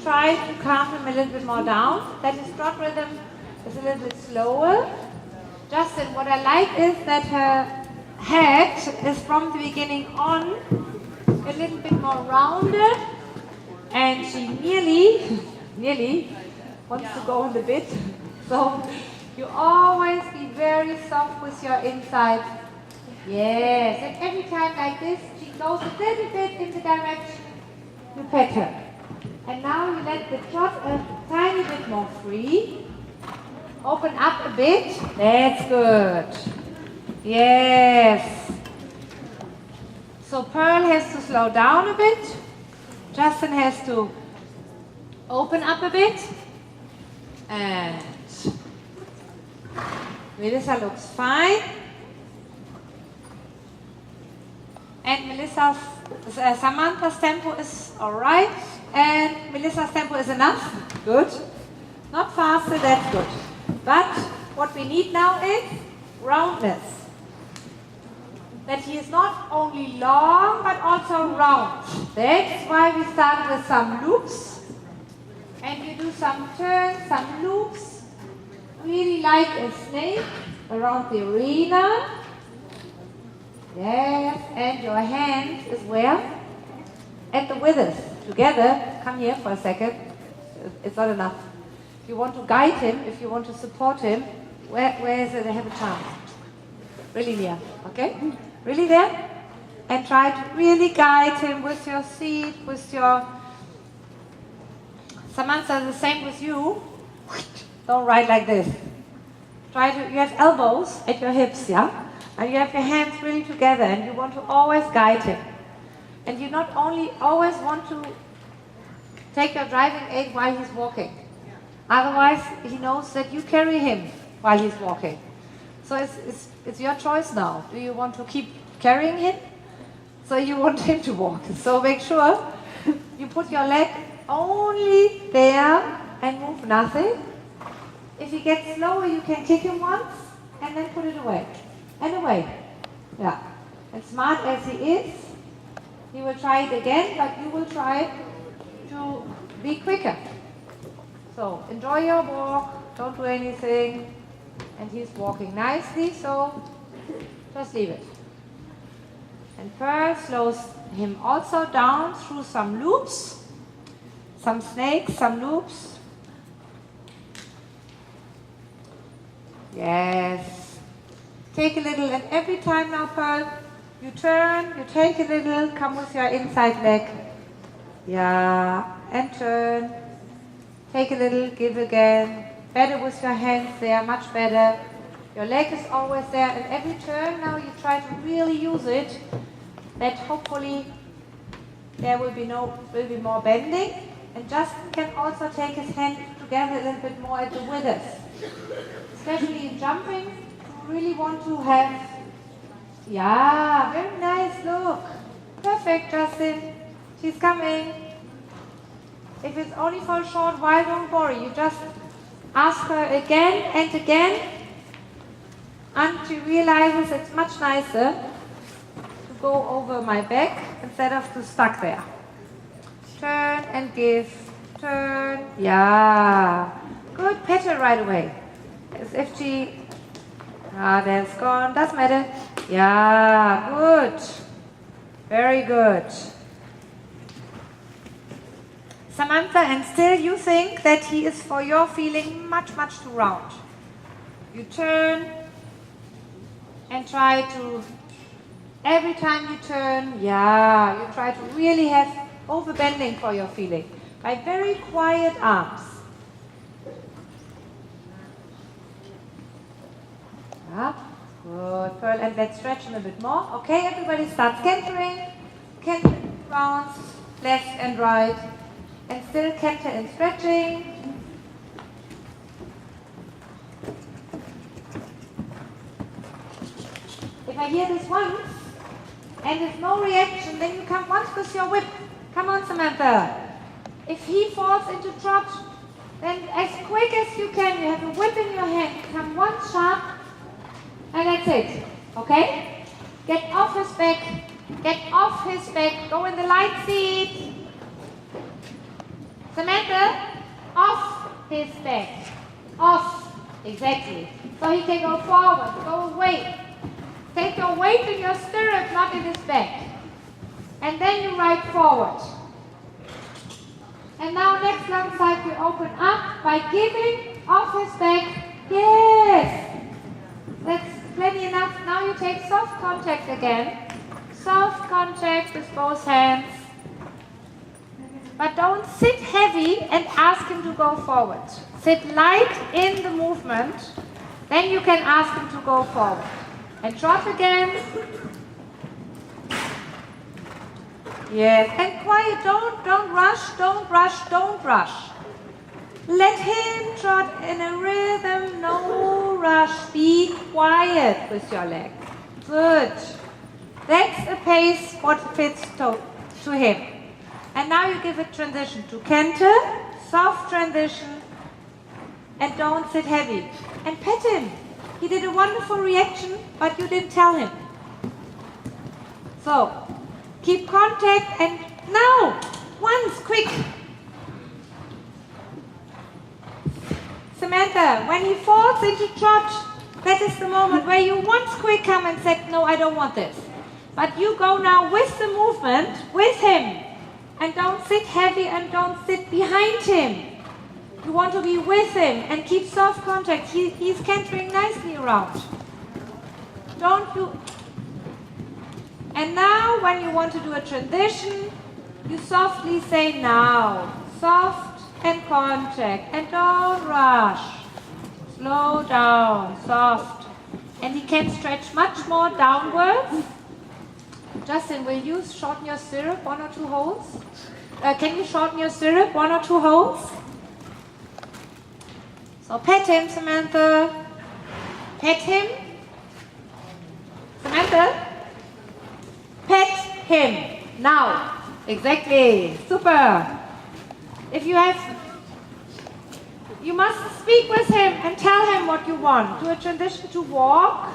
Try to calm him a little bit more down. That his trot rhythm is a little bit slower. Justin, what I like is that her head is from the beginning on a little bit more rounded, and she nearly wants to go on the bit. So you always be very soft with your inside. Yes, and every time like this, she goes a little bit in the direction you pet her. And now you let the trot a tiny bit more free. Open up a bit. That's good. Yes. So Pearl has to slow down a bit. Justin has to open up a bit. And Melissa looks fine. And Samantha's tempo is alright. And Melissa's tempo is enough. Good. Not faster, that's good. But what we need now is roundness. That he is not only long, but also round. That's why we start with some loops. And you do some turns, some loops, really like a snake around the arena. Yes, and your hands is where? At the withers. Together, come here for a second. It's not enough. If you want to guide him, if you want to support him, where is it? I have a chance. Really near, okay? Really there? And try to really guide him with your seat, with your... Samantha, the same with you. Don't ride like this. Try to, you have elbows at your hips, yeah? And you have your hands really together and you want to always guide him. And you not only always want to take your driving aid while he's walking. Otherwise, he knows that you carry him while he's walking. So it's your choice now. Do you want to keep carrying him? So you want him to walk. So make sure you put your leg only there and move nothing. If he gets slower, you can kick him once and then put it away. And away. Yeah. And smart as he is, he will try it again, but you will try to be quicker. So enjoy your walk, don't do anything. And he's walking nicely, so just leave it. And Pearl slows him also down through some loops, some snakes, some loops. Yes. Take a little, and every time now, Pearl, you turn, you take a little, come with your inside leg. Yeah, and turn. Take a little, give again. Better with your hands there, much better. Your leg is always there, and every turn now you try to really use it, that hopefully there will be more bending. And Justin can also take his hand together a little bit more at the withers. Especially in jumping, you really want to have, yeah, very nice, look. Perfect, Justin. She's coming. If it's only for a short while, don't worry. You just ask her again and again until she realizes it's much nicer to go over my back instead of to stuck there. Turn and give. Turn. Yeah. Good. Pet her right away. As if she... Ah, that's gone. Doesn't matter. Yeah. Good. Very good. Samantha, and still you think that he is, for your feeling, much, much too round. You turn and try to, every time you turn, yeah, you try to really have overbending for your feeling by very quiet arms. Yeah, good, Pearl, and let's stretch him a bit more. Okay, everybody start cantering rounds, left and right. And still canter and stretching. If I hear this once, and there's no reaction, then you come once with your whip. Come on, Samantha. If he falls into trot, then as quick as you can, you have a whip in your hand, come once sharp, and that's it. Okay? Get off his back. Get off his back. Go in the light seat. Samantha, off his back. Off. Exactly. So he can go forward, go away. Take your weight in your stirrup, not in his back. And then you ride forward. And now next long side we open up by giving off his back. Yes. That's plenty enough. Now you take soft contact again. Soft contact with both hands. But don't sit heavy and ask him to go forward. Sit light in the movement, then you can ask him to go forward. And trot again. Yes, and quiet, don't rush, don't rush, don't rush. Let him trot in a rhythm, no rush. Be quiet with your leg. Good. That's a pace what fits to him. And now you give a transition to canter, soft transition, and don't sit heavy. And pet him. He did a wonderful reaction, but you didn't tell him. So, keep contact, and now, once, quick. Samantha, when he falls into trot, that is the moment where you once quick come and said, no, I don't want this. But you go now with the movement, with him. And don't sit heavy and don't sit behind him. You want to be with him and keep soft contact. He's cantering nicely around. Don't do... And now when you want to do a transition, you softly say now. Soft and contact. And don't rush. Slow down, soft. And he can stretch much more downwards. Justin, will you shorten your stirrup 1 or 2 holes? Can you shorten your stirrup 1 or 2 holes? So pet him, Samantha. Pet him. Samantha. Pet him. Now. Exactly. Super. If you have... You must speak with him and tell him what you want. Do a transition to walk.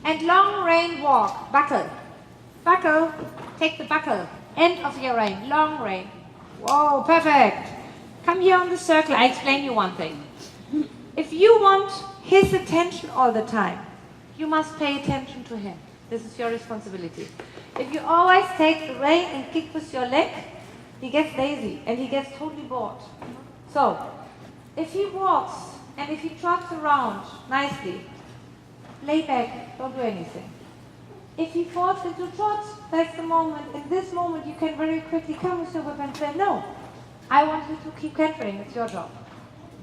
And long rein walk. Buckle. Buckle. Take the buckle. End of your rein. Long rein. Whoa, perfect. Come here on the circle. I explain you one thing. If you want his attention all the time, you must pay attention to him. This is your responsibility. If you always take the rein and kick with your leg, he gets lazy and he gets totally bored. So, if he walks and if he trots around nicely, lay back, don't do anything. If he falls into trot, that's the moment. In this moment, you can very quickly come with your whip and say, no, I want you to keep cantering, it's your job.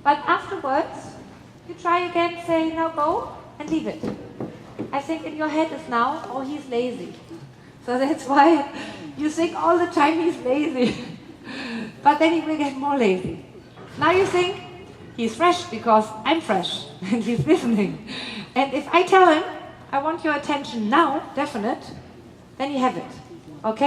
But afterwards, you try again, say, now go, and leave it. I think in your head is now, oh, he's lazy. So that's why you think all the time he's lazy. But then he will get more lazy. Now you think, he's fresh because I'm fresh, and he's listening. And if I tell him, I want your attention now, definite, then you have it. Okay?